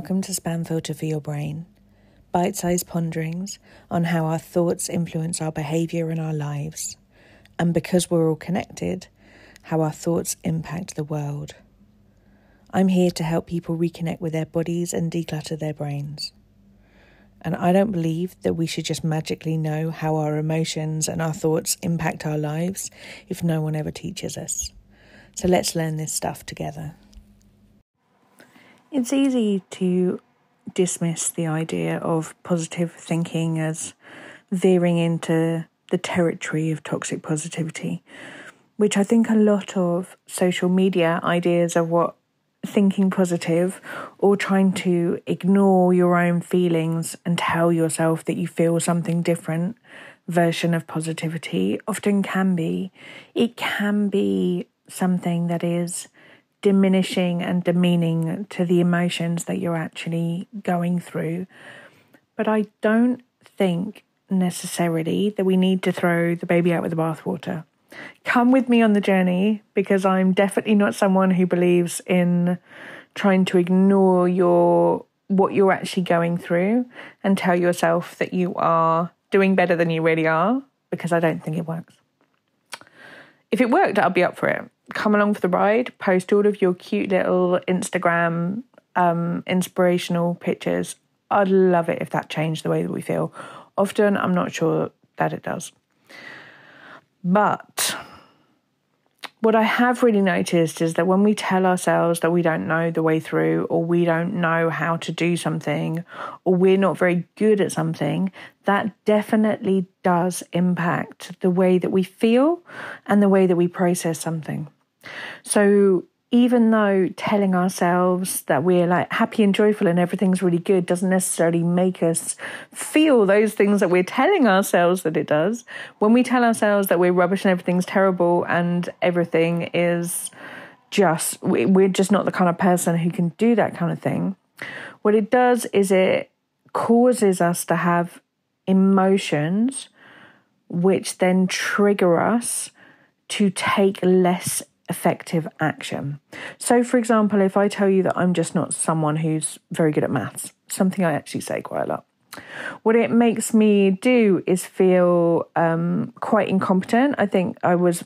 Welcome to Spam Filter for Your Brain, bite-sized ponderings on how our thoughts influence our behaviour in our lives, and because we're all connected, how our thoughts impact the world. I'm here to help people reconnect with their bodies and declutter their brains. And I don't believe that we should just magically know how our emotions and our thoughts impact our lives if no one ever teaches us. So let's learn this stuff together. It's easy to dismiss the idea of positive thinking as veering into the territory of toxic positivity, which I think a lot of social media ideas of what thinking positive or trying to ignore your own feelings and tell yourself that you feel something different version of positivity often can be. It can be something that is diminishing and demeaning to the emotions that you're actually going through. But I don't think necessarily that we need to throw the baby out with the bathwater. Come with me on the journey, because I'm definitely not someone who believes in trying to ignore what you're actually going through and tell yourself that you are doing better than you really are, because I don't think it works. If it worked, I'll be up for it. Come along for the ride, post all of your cute little Instagram inspirational pictures. I'd love it if that changed the way that we feel. Often, I'm not sure that it does. But what I have really noticed is that when we tell ourselves that we don't know the way through, or we don't know how to do something, or we're not very good at something, that definitely does impact the way that we feel and the way that we process something. So even though telling ourselves that we're like happy and joyful and everything's really good doesn't necessarily make us feel those things that we're telling ourselves that it does, when we tell ourselves that we're rubbish and everything's terrible and everything is just, we're just not the kind of person who can do that kind of thing, what it does is it causes us to have emotions which then trigger us to take less effective action. So, for example, if I tell you that I'm just not someone who's very good at maths, something I actually say quite a lot, what it makes me do is feel quite incompetent. I think I was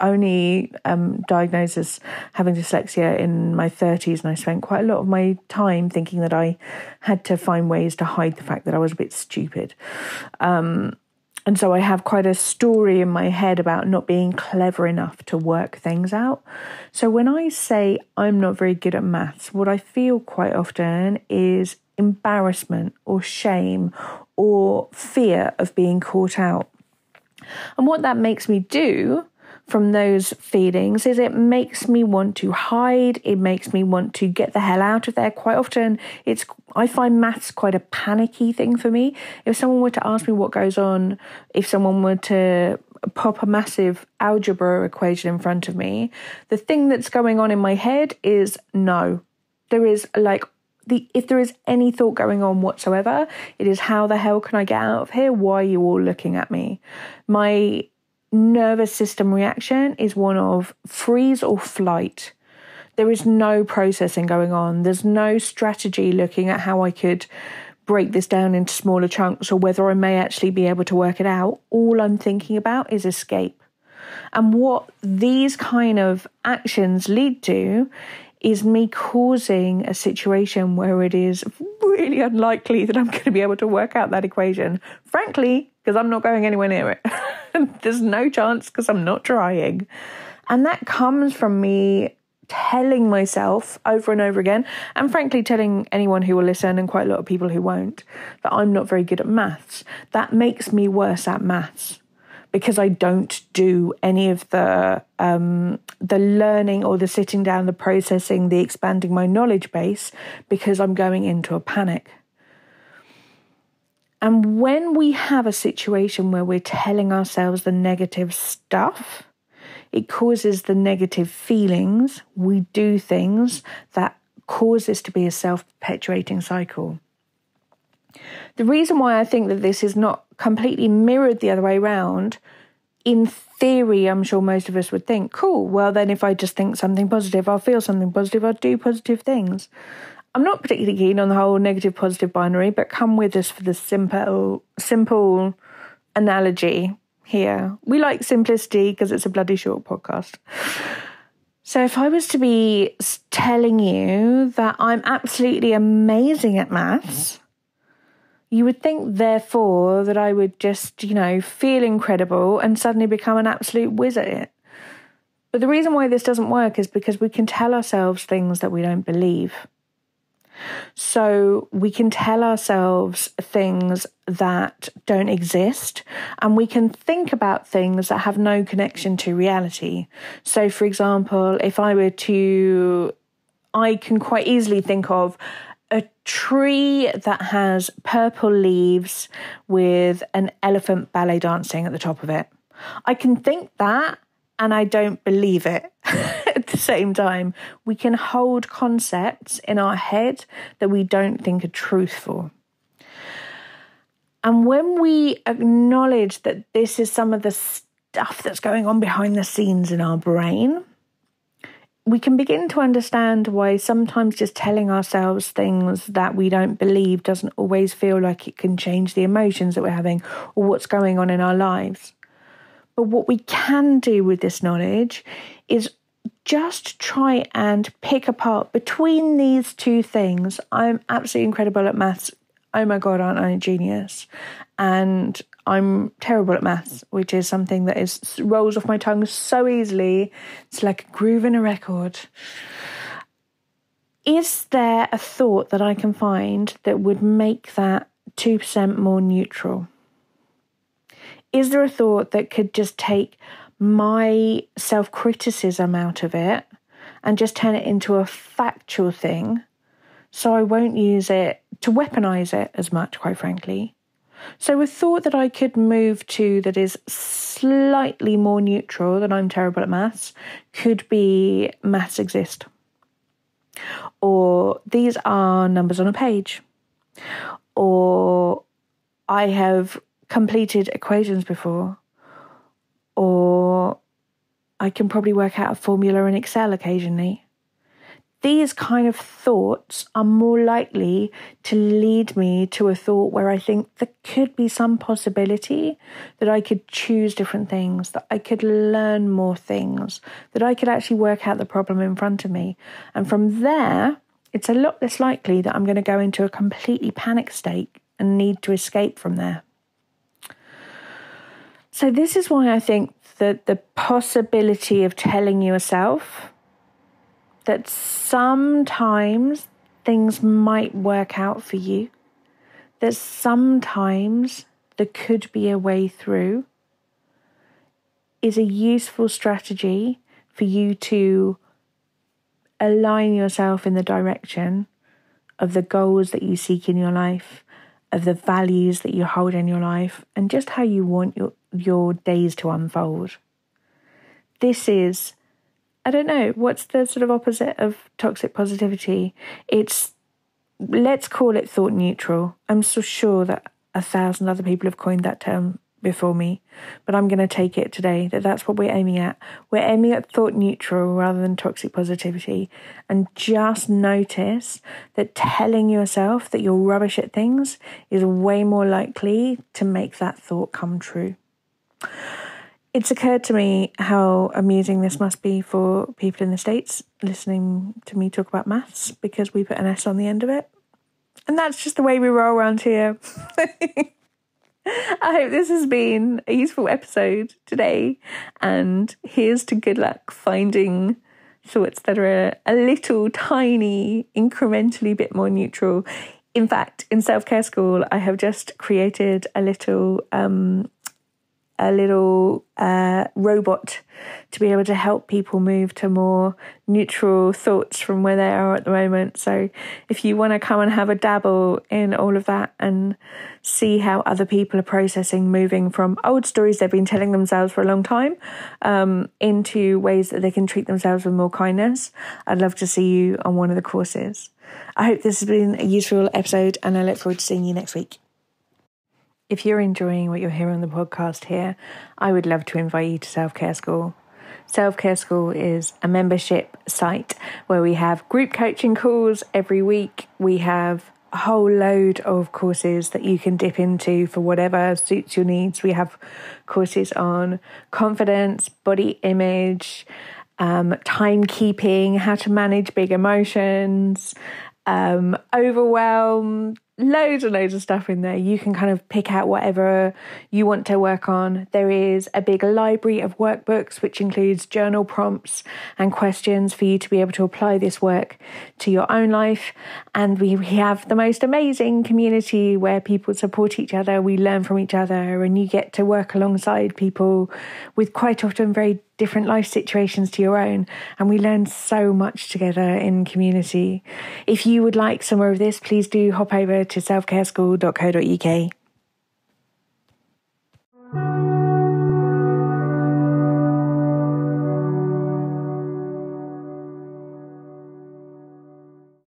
only diagnosed as having dyslexia in my 30s, and I spent quite a lot of my time thinking that I had to find ways to hide the fact that I was a bit stupid. And so I have quite a story in my head about not being clever enough to work things out. So when I say I'm not very good at maths, what I feel quite often is embarrassment or shame or fear of being caught out. And what that makes me do from those feelings is it makes me want to hide. It makes me want to get the hell out of there. Quite often, I find maths quite a panicky thing for me. If someone were to ask me what goes on, if someone were to pop a massive algebra equation in front of me, the thing that's going on in my head is no. There is if there is any thought going on whatsoever, it is how the hell can I get out of here? Why are you all looking at me? My nervous system reaction is one of freeze or flight. There is no processing going on. There's no strategy looking at how I could break this down into smaller chunks or whether I may actually be able to work it out. All I'm thinking about is escape. And what these kind of actions lead to is me causing a situation where it is really unlikely that I'm going to be able to work out that equation. Frankly, because I'm not going anywhere near it. There's no chance because I'm not trying. And that comes from me telling myself over and over again, and frankly telling anyone who will listen, and quite a lot of people who won't, that I'm not very good at maths. That makes me worse at maths because I don't do any of the learning or the sitting down, the processing, the expanding my knowledge base, because I'm going into a panic. And when we have a situation where we're telling ourselves the negative stuff, it causes the negative feelings. We do things that cause this to be a self-perpetuating cycle. The reason why I think that this is not completely mirrored the other way around, in theory, I'm sure most of us would think, cool, well then if I just think something positive, I'll feel something positive, I'll do positive things. I'm not particularly keen on the whole negative positive binary, but come with us for the simple analogy here. We like simplicity because it's a bloody short podcast. So if I was to be telling you that I'm absolutely amazing at maths, you would think, therefore, that I would just, feel incredible and suddenly become an absolute whiz at it. But the reason why this doesn't work is because we can tell ourselves things that we don't believe. So we can tell ourselves things that don't exist, and we can think about things that have no connection to reality. So, for example, if I can quite easily think of a tree that has purple leaves with an elephant ballet dancing at the top of it. I can think that, and I don't believe it at the same time. We can hold concepts in our head that we don't think are truthful. And when we acknowledge that this is some of the stuff that's going on behind the scenes in our brain, we can begin to understand why sometimes just telling ourselves things that we don't believe doesn't always feel like it can change the emotions that we're having or what's going on in our lives. But what we can do with this knowledge is just try and pick apart between these two things. I'm absolutely incredible at maths. Oh my God, aren't I a genius? And I'm terrible at maths, which is something that rolls off my tongue so easily. It's like a groove in a record. Is there a thought that I can find that would make that 2% more neutral? Is there a thought that could just take my self-criticism out of it and just turn it into a factual thing, so I won't use it to weaponize it as much, quite frankly? So a thought that I could move to that is slightly more neutral than I'm terrible at maths could be maths exist. Or these are numbers on a page. Or I have completed equations before, or I can probably work out a formula in Excel occasionally. These kind of thoughts are more likely to lead me to a thought where I think there could be some possibility that I could choose different things, that I could learn more things, that I could actually work out the problem in front of me. And from there, it's a lot less likely that I'm going to go into a completely panic state and need to escape from there. So this is why I think that the possibility of telling yourself that sometimes things might work out for you, that sometimes there could be a way through, is a useful strategy for you to align yourself in the direction of the goals that you seek in your life, of the values that you hold in your life, and just how you want your days to unfold. This is, I don't know, what's the sort of opposite of toxic positivity? Let's call it thought neutral. I'm so sure that 1,000 other people have coined that term before me, but I'm going to take it today that's what we're aiming at. We're aiming at thought neutral rather than toxic positivity. And just notice that telling yourself that you're rubbish at things is way more likely to make that thought come true. It's occurred to me how amusing this must be for people in the States listening to me talk about maths, because we put an S on the end of it. And that's just the way we roll around here. I hope this has been a useful episode today, and here's to good luck finding thoughts that are a little tiny, incrementally bit more neutral. In fact, in self-care school, I have just created a little robot to be able to help people move to more neutral thoughts from where they are at the moment. So if you want to come and have a dabble in all of that and see how other people are processing moving from old stories they've been telling themselves for a long time into ways that they can treat themselves with more kindness, I'd love to see you on one of the courses. I hope this has been a useful episode, and I look forward to seeing you next week. If you're enjoying what you're hearing on the podcast here, I would love to invite you to Self-Care School. Self-Care School is a membership site where we have group coaching calls every week. We have a whole load of courses that you can dip into for whatever suits your needs. We have courses on confidence, body image, timekeeping, how to manage big emotions, overwhelm, loads and loads of stuff in there. You can kind of pick out whatever you want to work on. There is a big library of workbooks, which includes journal prompts and questions for you to be able to apply this work to your own life. And we have the most amazing community where people support each other. We learn from each other, and you get to work alongside people with quite often very different life situations to your own, and we learn so much together in community. If you would like some more of this, please do hop over to selfcareschool.co.uk.